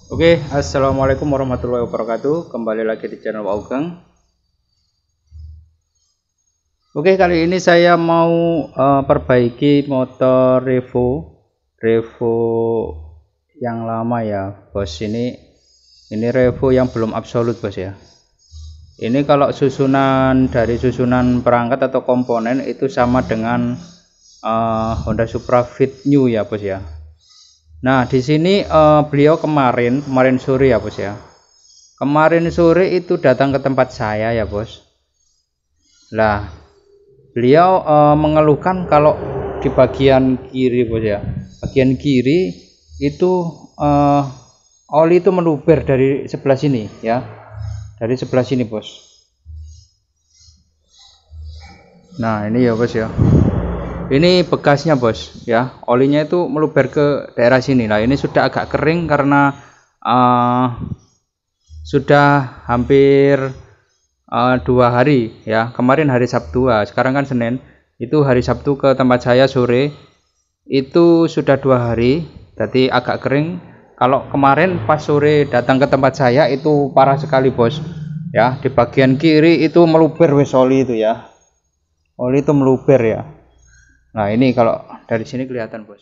Oke, assalamualaikum warahmatullahi wabarakatuh. Kembali lagi di channel Waugeng. Oke, kali ini saya mau perbaiki motor Revo yang lama ya, bos. Ini Revo yang belum absolut, bos ya. Ini kalau dari susunan perangkat atau komponen itu sama dengan Honda Supra Fit New ya, bos ya. Nah, di sini beliau kemarin sore ya, bos ya. Kemarin sore itu datang ke tempat saya ya, bos. Lah, beliau mengeluhkan kalau di bagian kiri, bos ya. Bagian kiri itu oli itu meluber dari sebelah sini ya. Dari sebelah sini, bos. Nah, ini ya, bos ya. Ini bekasnya, bos ya. Olinya itu meluber ke daerah sini. Nah, ini sudah agak kering karena sudah hampir 2 hari ya. Kemarin hari Sabtu, sekarang kan Senin. Itu hari Sabtu ke tempat saya sore itu sudah 2 hari, jadi agak kering. Kalau kemarin pas sore datang ke tempat saya itu parah sekali, bos ya. Di bagian kiri itu meluber wes oli itu ya. Oli itu meluber ya. Nah, ini kalau dari sini kelihatan, bos.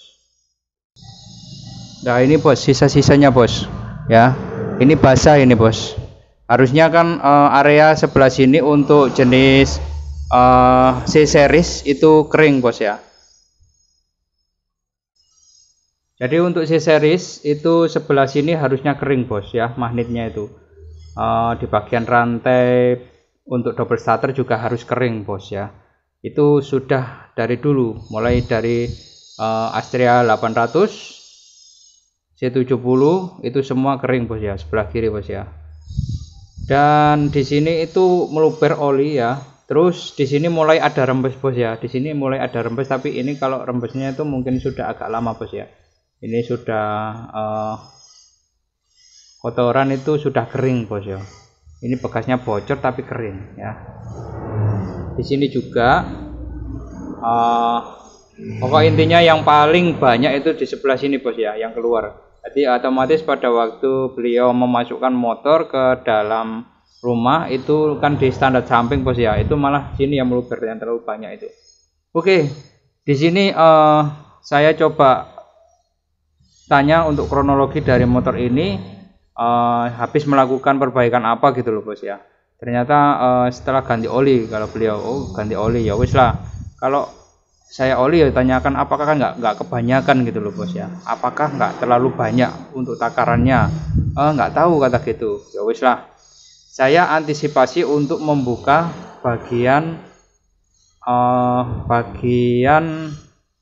Nah, ini, bos, sisa-sisanya, bos ya. Ini basah ini, bos. Harusnya kan area sebelah sini untuk jenis C series itu kering, bos ya. Jadi untuk C series itu sebelah sini harusnya kering, bos ya, magnetnya itu. Di bagian rantai untuk double starter juga harus kering, bos ya. Itu sudah dari dulu, mulai dari Astrea 800, C70 itu semua kering, bos ya, sebelah kiri, bos ya. Dan di sini itu meluber oli ya. Terus di sini mulai ada rembes, bos ya. Di sini mulai ada rembes, tapi ini kalau rembesnya itu mungkin sudah agak lama, bos ya. Ini sudah kotoran itu sudah kering, bos ya. Ini bekasnya bocor tapi kering ya. Di sini juga pokok intinya yang paling banyak itu di sebelah sini, bos ya, yang keluar. Jadi otomatis pada waktu beliau memasukkan motor ke dalam rumah itu kan di standar samping, bos ya, itu malah sini yang meluber yang terlalu banyak itu. Oke, di sini saya coba tanya untuk kronologi dari motor ini, habis melakukan perbaikan apa gitu loh, bos ya. Ternyata setelah ganti oli, kalau beliau ganti oli ya wis lah. Kalau saya oli ya tanyakan apakah kan nggak kebanyakan gitu loh, bos ya. Apakah nggak terlalu banyak untuk takarannya? Nggak tahu, kata gitu. Ya wis lah. Saya antisipasi untuk membuka bagian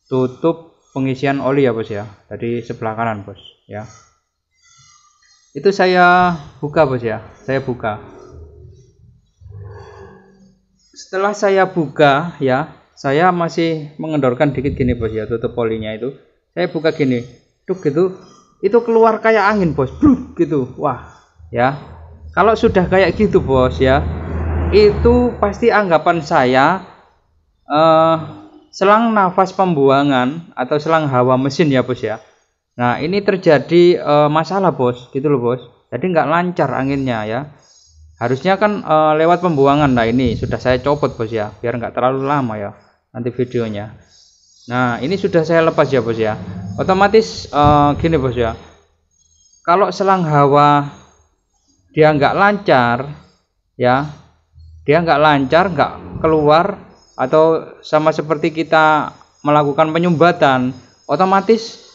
tutup pengisian oli ya, bos ya. Dari sebelah kanan, bos ya. Itu saya buka, bos ya. Saya buka. Setelah saya buka ya, saya masih mengendorkan dikit gini, bos ya, tutup olinya itu. Saya buka gini, tuh gitu, itu keluar kayak angin, bos, bluk gitu. Wah ya, kalau sudah kayak gitu, bos ya, itu pasti anggapan saya selang nafas pembuangan atau selang hawa mesin ya, bos ya. Nah, ini terjadi masalah, bos, gitu loh, bos. Jadi nggak lancar anginnya ya. Harusnya kan lewat pembuangan. Nah, ini sudah saya copot, bos ya, biar nggak terlalu lama ya nanti videonya. Nah, ini sudah saya lepas ya, bos ya. Otomatis gini, bos ya, kalau selang hawa dia nggak lancar ya, dia nggak lancar, nggak keluar, atau sama seperti kita melakukan penyumbatan, otomatis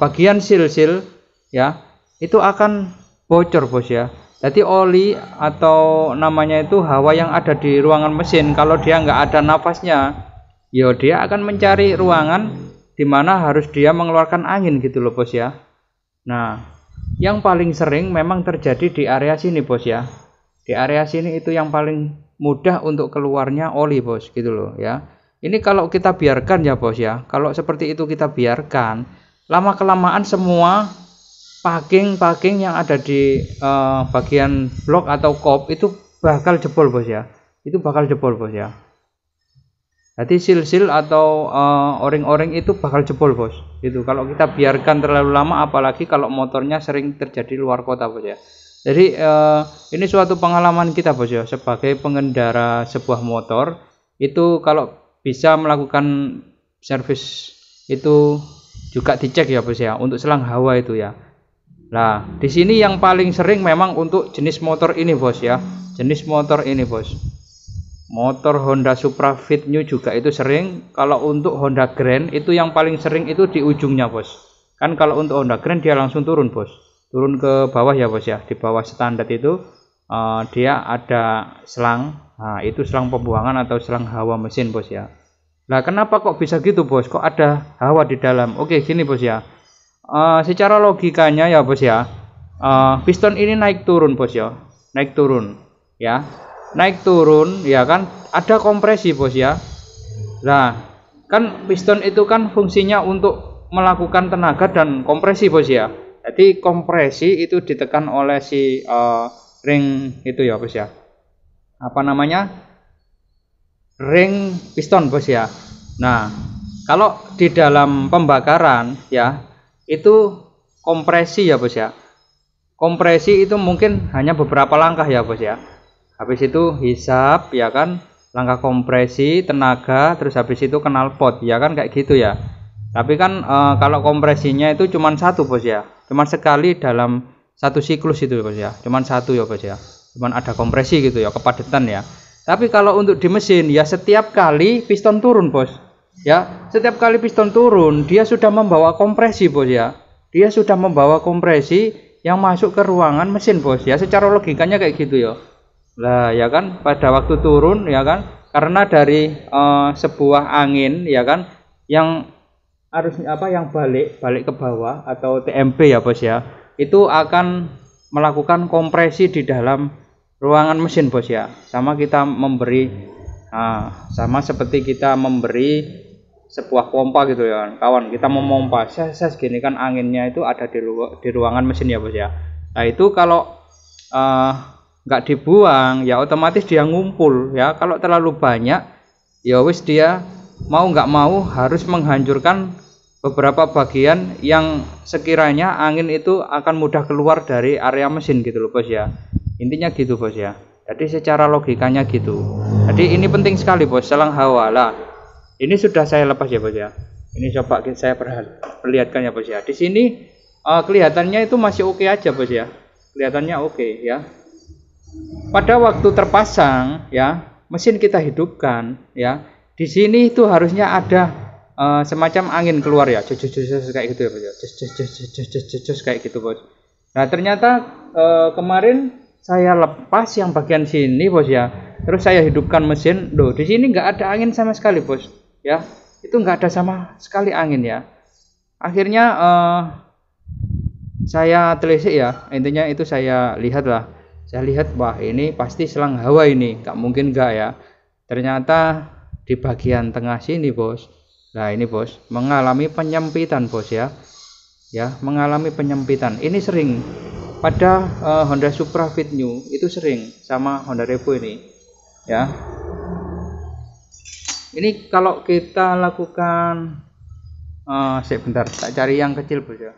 bagian sil-sil ya itu akan bocor, bos ya. Jadi oli atau namanya itu hawa yang ada di ruangan mesin, kalau dia nggak ada nafasnya, ya dia akan mencari ruangan di mana harus dia mengeluarkan angin gitu loh, bos ya. Nah, yang paling sering memang terjadi di area sini, bos ya. Di area sini itu yang paling mudah untuk keluarnya oli, bos, gitu loh ya. Ini kalau kita biarkan ya, bos ya. Kalau seperti itu kita biarkan, lama kelamaan semua packing yang ada di bagian blok atau kop itu bakal jebol, bos ya. Itu bakal jebol, bos ya. Jadi sil-sil atau o-ring itu bakal jebol bos. Itu kalau kita biarkan terlalu lama, apalagi kalau motornya sering terjadi luar kota bos ya. Jadi ini suatu pengalaman kita bos ya, sebagai pengendara sebuah motor itu kalau bisa melakukan servis itu juga dicek ya bos ya, untuk selang hawa itu ya. Nah di sini yang paling sering memang untuk jenis motor ini bos ya, jenis motor ini bos, motor Honda Supra Fit New juga itu sering. Kalau untuk Honda Grand itu yang paling sering itu di ujungnya bos. Kan kalau untuk Honda Grand dia langsung turun bos, turun ke bawah ya bos ya. Di bawah standar itu dia ada selang. Nah itu selang pembuangan atau selang hawa mesin bos ya. Nah kenapa kok bisa gitu bos, kok ada hawa di dalam? Oke gini bos ya, secara logikanya ya bos ya, piston ini naik turun bos ya, naik turun ya, naik turun ya kan, ada kompresi bos ya. Nah kan piston itu kan fungsinya untuk melakukan tenaga dan kompresi bos ya. Jadi kompresi itu ditekan oleh si ring itu ya bos ya, apa namanya, ring piston bos ya. Nah kalau di dalam pembakaran ya itu kompresi ya bos ya, kompresi itu mungkin hanya beberapa langkah ya bos ya. Habis itu hisap ya kan, langkah kompresi, tenaga, terus habis itu knalpot ya kan, kayak gitu ya. Tapi kan kalau kompresinya itu cuma satu bos ya, cuma sekali dalam satu siklus itu bos ya, cuma satu ya bos ya, cuma ada kompresi gitu ya, kepadatan ya. Tapi kalau untuk di mesin ya setiap kali piston turun bos ya, setiap kali piston turun dia sudah membawa kompresi bos ya, dia sudah membawa kompresi yang masuk ke ruangan mesin bos ya, secara logikanya kayak gitu ya. Lah ya kan, pada waktu turun ya kan, karena dari sebuah angin ya kan yang harus apa, yang balik ke bawah atau TMB ya bos ya, itu akan melakukan kompresi di dalam ruangan mesin bos ya. Sama kita memberi sama seperti kita memberi sebuah pompa gitu ya kawan, kita memompa ses gini kan, anginnya itu ada di ruangan mesin ya bos ya. Nah itu kalau nggak dibuang ya otomatis dia ngumpul ya. Kalau terlalu banyak ya wis, dia mau nggak mau harus menghancurkan beberapa bagian yang sekiranya angin itu akan mudah keluar dari area mesin gitu loh bos ya. Intinya gitu bos ya. Jadi secara logikanya gitu. Jadi ini penting sekali bos, selang hawa. Lah ini sudah saya lepas ya bos ya. Ini coba saya perlihatkan ya bos ya. Di sini kelihatannya itu masih oke aja bos ya, kelihatannya oke ya. Pada waktu terpasang ya, mesin kita hidupkan ya, di sini itu harusnya ada semacam angin keluar ya, kayak gitu ya bos ya, kayak gitu bos. Nah ternyata kemarin saya lepas yang bagian sini bos ya, terus saya hidupkan mesin, loh di sini nggak ada angin sama sekali bos ya, itu nggak ada sama sekali angin ya. Akhirnya saya telisik ya, intinya itu saya lihat lah, saya lihat wah ini pasti selang hawa ini, nggak mungkin nggak ya. Ternyata di bagian tengah sini bos, nah ini bos mengalami penyempitan bos ya, mengalami penyempitan. Ini sering pada Honda Supra Fit New, itu sering sama Honda Revo ini ya. Ini kalau kita lakukan sebentar, tak cari yang kecil bos ya.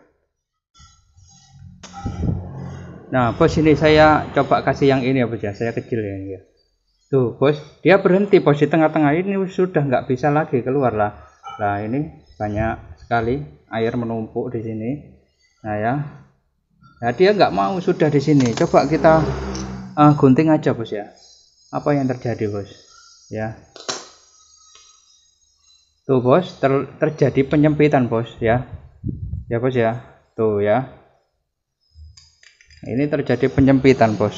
Nah bos ini saya coba kasih yang ini ya bos ya, saya kecil ya, ya. Tuh bos, dia berhenti bos di tengah-tengah ini, sudah nggak bisa lagi keluar lah. Nah ini banyak sekali air menumpuk di sini. Nah ya, nah dia nggak mau, sudah di sini. Coba kita gunting aja bos ya, apa yang terjadi bos ya. Tuh bos, terjadi penyempitan bos ya, ya bos ya. Tuh ya, ini terjadi penyempitan bos.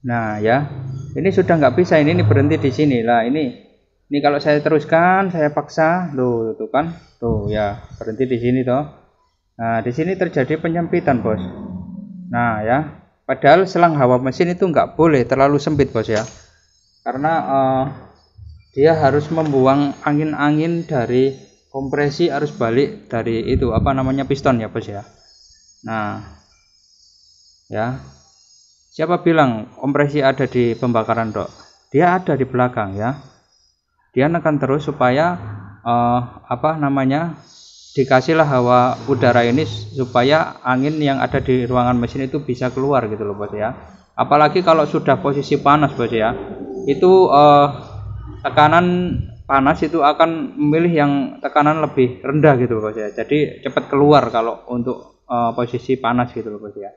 Nah ya, ini sudah nggak bisa, ini berhenti di sini lah. Ini kalau saya teruskan, saya paksa, tuh kan, tuh ya berhenti di sini toh. Nah di sini terjadi penyempitan bos. Nah ya, padahal selang hawa mesin itu nggak boleh terlalu sempit bos ya, karena dia harus membuang angin-angin dari kompresi arus balik dari itu apa namanya piston ya bos ya. Nah ya, Siapa bilang kompresi ada di pembakaran dok? Dia ada di belakang ya. Dia nekan terus supaya dikasihlah hawa udara ini supaya angin yang ada di ruangan mesin itu bisa keluar gitu loh bos ya. Apalagi kalau sudah posisi panas bos ya, itu tekanan panas itu akan memilih yang tekanan lebih rendah gitu loh bos ya. Jadi cepat keluar kalau untuk posisi panas gitu loh bos ya.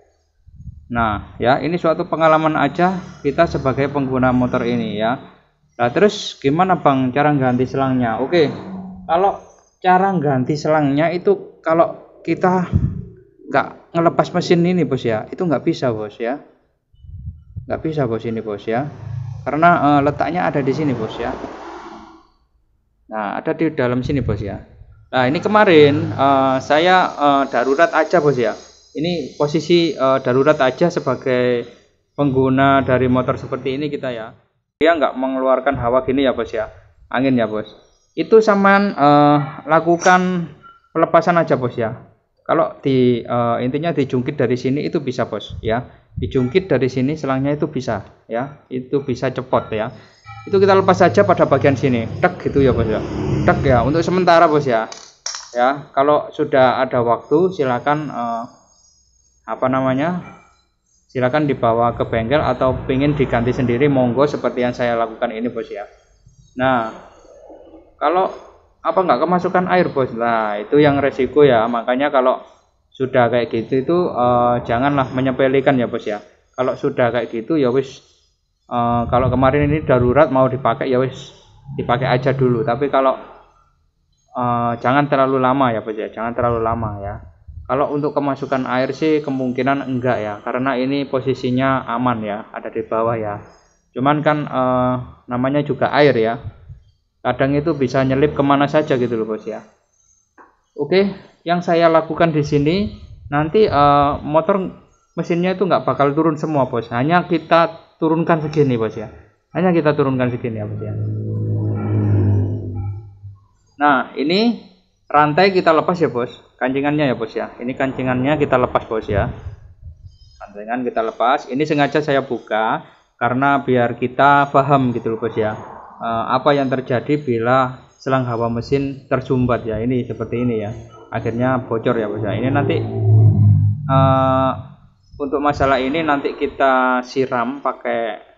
Nah ya, ini suatu pengalaman aja kita sebagai pengguna motor ini ya. Nah terus gimana bang cara ganti selangnya? Oke, kalau cara ganti selangnya itu kalau kita nggak ngelepas mesin ini bos ya, itu nggak bisa bos ya, nggak bisa bos ini bos ya, karena letaknya ada di sini bos ya. Nah ada di dalam sini bos ya. Nah ini kemarin saya darurat aja bos ya. Ini posisi darurat aja sebagai pengguna dari motor seperti ini kita ya. Dia nggak mengeluarkan hawa gini ya bos ya, angin ya bos. Itu samaan lakukan pelepasan aja bos ya. Kalau intinya dijungkit dari sini itu bisa bos ya. Dijungkit dari sini selangnya itu bisa ya. Itu bisa cepot ya. Itu kita lepas saja pada bagian sini. Tek gitu ya bos ya. Tek ya untuk sementara bos ya. Ya, kalau sudah ada waktu silakan silakan dibawa ke bengkel atau pengen diganti sendiri monggo seperti yang saya lakukan ini bos ya. Nah kalau nggak kemasukan air bos, nah itu yang resiko ya. Makanya kalau sudah kayak gitu itu janganlah menyepelekan ya bos ya. Kalau sudah kayak gitu ya wis, kalau kemarin ini darurat mau dipakai ya wis dipakai aja dulu. Tapi kalau jangan terlalu lama ya bos ya, jangan terlalu lama ya. Kalau untuk kemasukan air sih kemungkinan enggak ya, karena ini posisinya aman ya, ada di bawah ya. Cuman kan namanya juga air ya, kadang itu bisa nyelip kemana saja gitu loh bos ya. Oke, yang saya lakukan di sini nanti motor mesinnya itu nggak bakal turun semua bos, hanya kita turunkan segini bos ya, hanya kita turunkan segini ya bos ya. Nah ini rantai kita lepas ya bos, kancingannya ya bos ya. Ini kancingannya kita lepas bos ya, kancingan kita lepas. Ini sengaja saya buka karena biar kita paham gitu loh bos ya, apa yang terjadi bila selang hawa mesin tersumbat ya. Ini seperti ini ya, akhirnya bocor ya bos ya. Ini nanti untuk masalah ini nanti kita siram pakai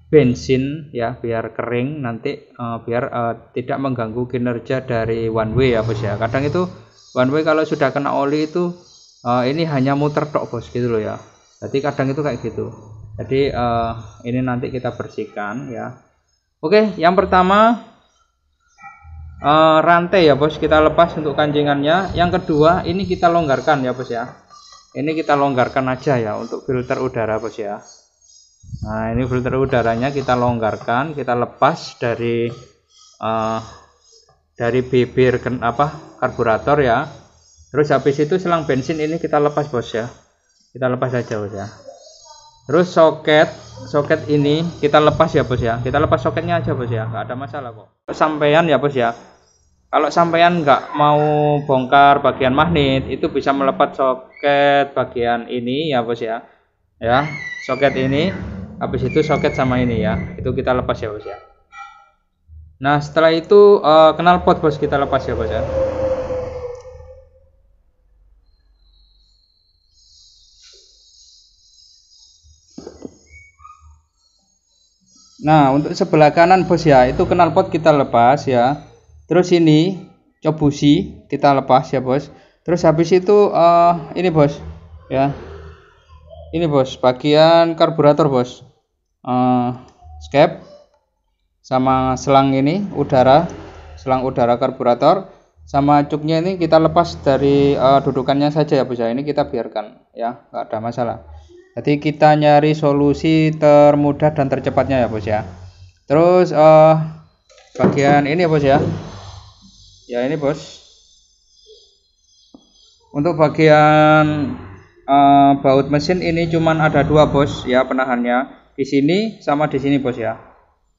bensin ya biar kering nanti, biar tidak mengganggu kinerja dari one way ya bos ya. Kadang itu one way kalau sudah kena oli itu ini hanya muter tok bos gitu loh ya. Jadi kadang itu kayak gitu. Jadi ini nanti kita bersihkan ya. Oke, yang pertama rantai ya bos kita lepas untuk kancingannya. Yang kedua ini kita longgarkan ya bos ya. Ini kita longgarkan aja ya untuk filter udara bos ya. Nah ini filter udaranya kita longgarkan, kita lepas dari bibir karburator ya. Terus habis itu selang bensin ini kita lepas bos ya, kita lepas saja bos ya. Terus soket ini kita lepas ya bos ya, kita lepas soketnya aja bos ya, nggak ada masalah kok. Sampean ya bos ya, kalau sampean nggak mau bongkar bagian magnet itu bisa melepas soket bagian ini ya bos ya. Ya soket ini, habis itu soket sama ini ya, itu kita lepas ya bos ya. Nah setelah itu knalpot bos kita lepas ya bos ya. Nah untuk sebelah kanan bos ya, itu knalpot kita lepas ya. Terus ini cok busi kita lepas ya bos. Terus habis itu ini bos ya, ini bos bagian karburator bos, skep sama selang ini udara, selang udara karburator sama cuknya ini kita lepas dari dudukannya saja ya bos ya. Ini kita biarkan ya, nggak ada masalah. Jadi kita nyari solusi termudah dan tercepatnya ya bos ya. Terus bagian ini ya bos ya, ya ini bos, untuk bagian baut mesin ini cuman ada dua bos ya penahannya, di sini sama di sini bos ya.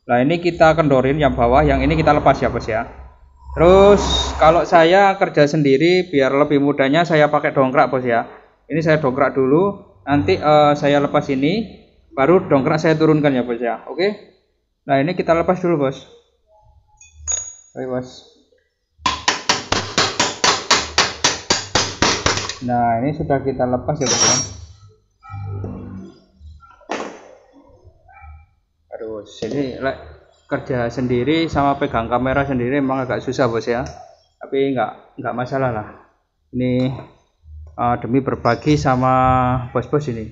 Nah ini kita kendorin yang bawah, yang ini kita lepas ya bos ya. Terus kalau saya kerja sendiri biar lebih mudahnya saya pakai dongkrak bos ya. Ini saya dongkrak dulu, Nanti saya lepas ini, baru dongkrak saya turunkan ya bos ya. Oke. Nah ini kita lepas dulu bos. Oke bos. Nah ini sudah kita lepas ya bos ya. Aduh, ini kerja sendiri sama pegang kamera sendiri emang agak susah bos ya. Tapi nggak masalah lah. Ini demi berbagi sama bos-bos ini.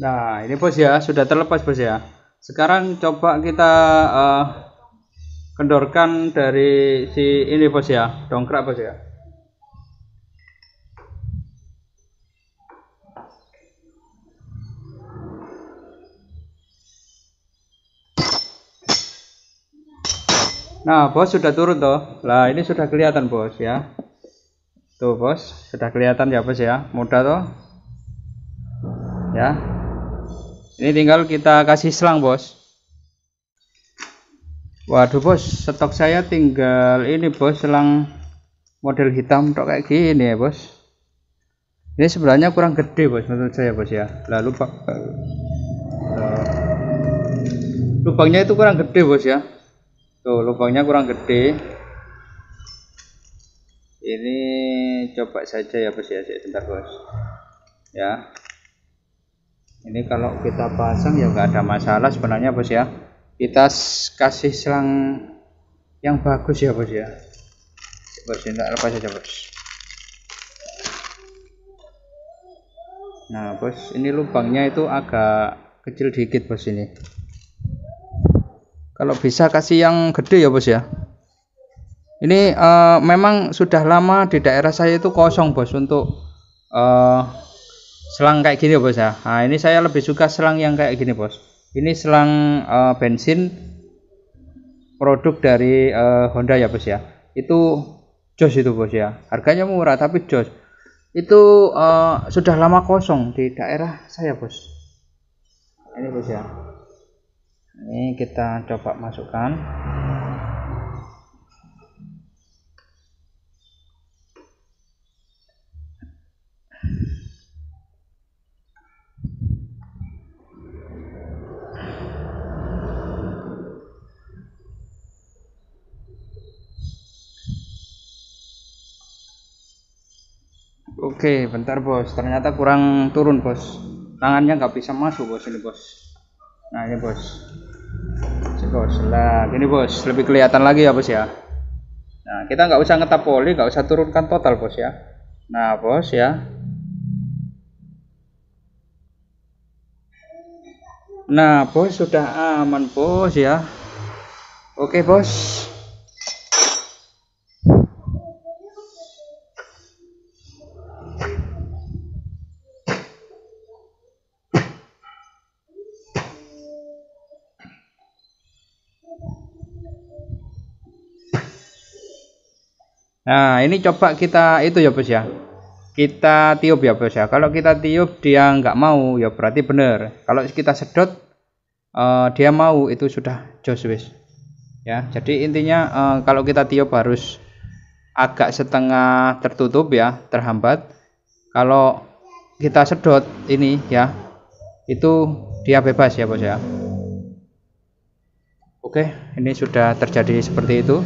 Nah ini bos ya, sudah terlepas bos ya. Sekarang coba kita kendorkan dari si ini bos ya, dongkrak bos ya. Nah bos sudah turun toh. Lah ini sudah kelihatan bos ya. Tuh bos, sudah kelihatan ya bos ya, mudah toh. Ya. Ini tinggal kita kasih selang bos. Waduh bos, stok saya tinggal ini bos, selang model hitam tok kayak gini ya bos. Ini sebenarnya kurang gede bos menurut saya bos ya. Lalu lubangnya itu kurang gede bos ya. Tuh lubangnya kurang gede. Ini coba saja ya bos ya, sebentar bos. Ya. Ini kalau kita pasang ya nggak ada masalah sebenarnya bos ya. Kita kasih selang yang bagus ya bos ya. Bos ini lepas saja bos. Nah bos, ini lubangnya itu agak kecil dikit bos ini. Kalau bisa kasih yang gede ya bos ya. Ini memang sudah lama di daerah saya itu kosong bos untuk selang kayak gini bos ya. Nah ini saya lebih suka selang yang kayak gini bos. Ini selang bensin produk dari Honda ya bos ya. Itu jos itu bos ya. Harganya murah tapi jos. Itu sudah lama kosong di daerah saya bos. Ini bos ya. Ini kita coba masukkan. Oke, bentar bos. Ternyata kurang turun bos. Tangannya nggak bisa masuk bos ini bos. Nah ini bos. Ini bos. Nah ini bos. Lebih kelihatan lagi ya bos ya. Nah kita nggak usah ngetap poli, nggak usah turunkan total bos ya. Nah bos ya. Nah bos sudah aman bos ya. Oke bos. Nah ini coba kita itu ya bos ya, kita tiup ya bos ya. Kalau kita tiup dia nggak mau ya berarti bener. Kalau kita sedot dia mau, itu sudah jos wis ya. Jadi intinya kalau kita tiup harus agak setengah tertutup ya, terhambat. Kalau kita sedot ini ya, itu dia bebas ya bos ya. Oke, ini sudah terjadi seperti itu.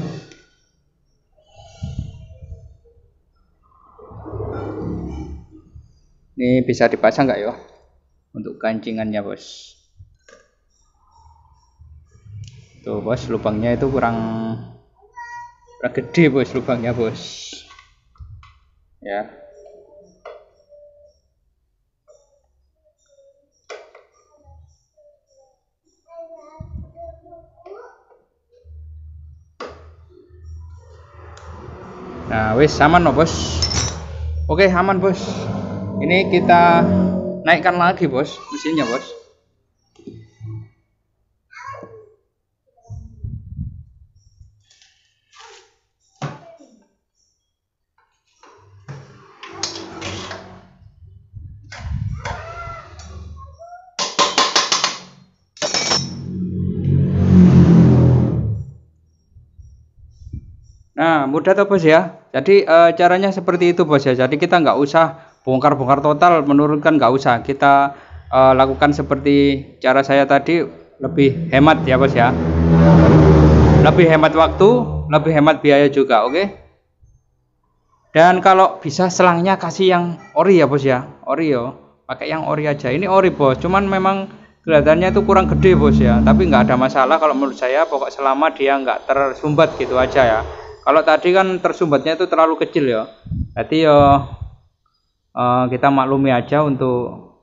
Ini bisa dipasang nggak ya untuk gancingannya bos? Tuh bos, lubangnya itu kurang gede bos, lubangnya bos. Ya. Nah, wis aman no bos. Oke, aman bos. Ini kita naikkan lagi bos mesinnya bos. Nah, mudah tuh bos ya. Jadi caranya seperti itu bos ya. Jadi kita nggak usah bongkar-bongkar total, menurunkan nggak usah. Kita lakukan seperti cara saya tadi, lebih hemat ya bos ya. Lebih hemat waktu, lebih hemat biaya juga, oke? Dan kalau bisa selangnya kasih yang ori ya bos ya, ori yo. Pakai yang ori aja. Ini ori bos, cuman memang kelihatannya itu kurang gede bos ya. Tapi nggak ada masalah kalau menurut saya. Pokok selama dia nggak tersumbat gitu aja ya. Kalau tadi kan tersumbatnya itu terlalu kecil ya. Jadi yo kita maklumi aja untuk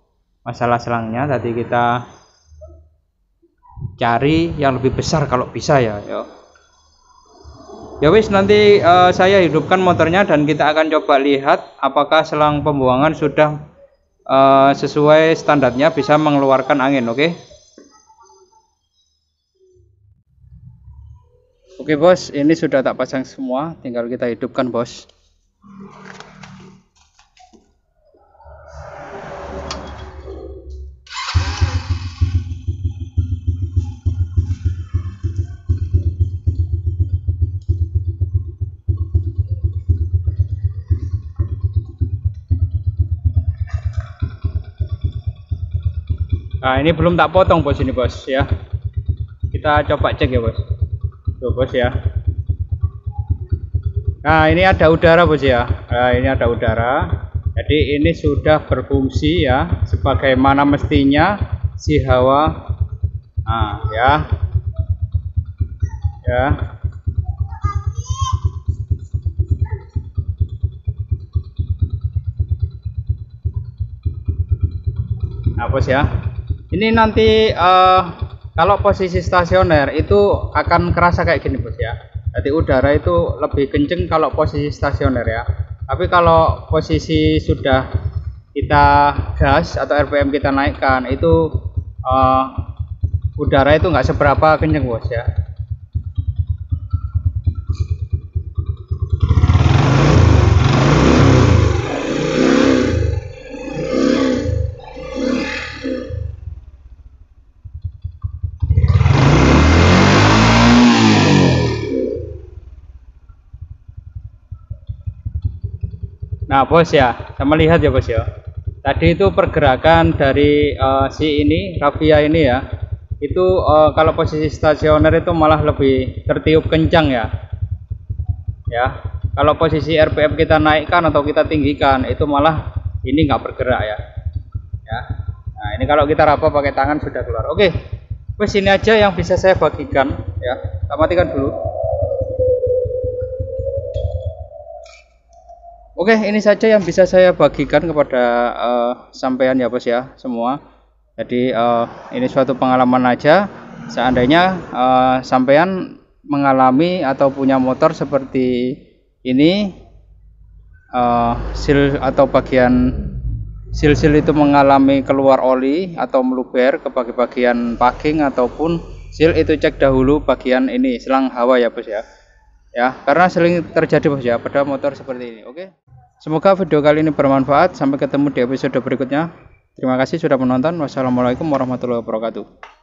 masalah selangnya. Tadi kita cari yang lebih besar kalau bisa ya. Ya wis, nanti saya hidupkan motornya dan kita akan coba lihat apakah selang pembuangan sudah sesuai standarnya, bisa mengeluarkan angin. Oke bos, ini sudah tak pasang semua, tinggal kita hidupkan bos. Nah ini belum tak potong bos, ini bos ya. Kita coba cek ya bos. Tuh bos ya. Nah ini ada udara bos ya. Nah ini ada udara. Jadi ini sudah berfungsi ya, sebagaimana mestinya si hawa. Nah ya. Ya. Nah bos ya. Ini nanti kalau posisi stasioner itu akan kerasa kayak gini bos ya. Jadi udara itu lebih kenceng kalau posisi stasioner ya. Tapi kalau posisi sudah kita gas atau RPM kita naikkan, itu udara itu nggak seberapa kenceng bos ya. Nah bos ya, sama lihat ya bos ya. Tadi itu pergerakan dari si ini Raffia ini ya, itu kalau posisi stasioner itu malah lebih tertiup kencang ya. Ya, kalau posisi RPM kita naikkan atau kita tinggikan, itu malah ini nggak bergerak ya. Ya. Nah ini kalau kita raba pakai tangan sudah keluar. Oke, wes ini aja yang bisa saya bagikan ya. Kita matikan dulu. Oke, ini saja yang bisa saya bagikan kepada sampean ya bos ya semua. Jadi ini suatu pengalaman aja. Seandainya sampean mengalami atau punya motor seperti ini, seal atau bagian seal itu mengalami keluar oli atau meluber ke bagian packing ataupun seal, itu cek dahulu bagian ini selang hawa ya bos ya. Ya, karena sering terjadi bos ya pada motor seperti ini. Oke. Semoga video kali ini bermanfaat. Sampai ketemu di episode berikutnya. Terima kasih sudah menonton. Wassalamualaikum warahmatullahi wabarakatuh.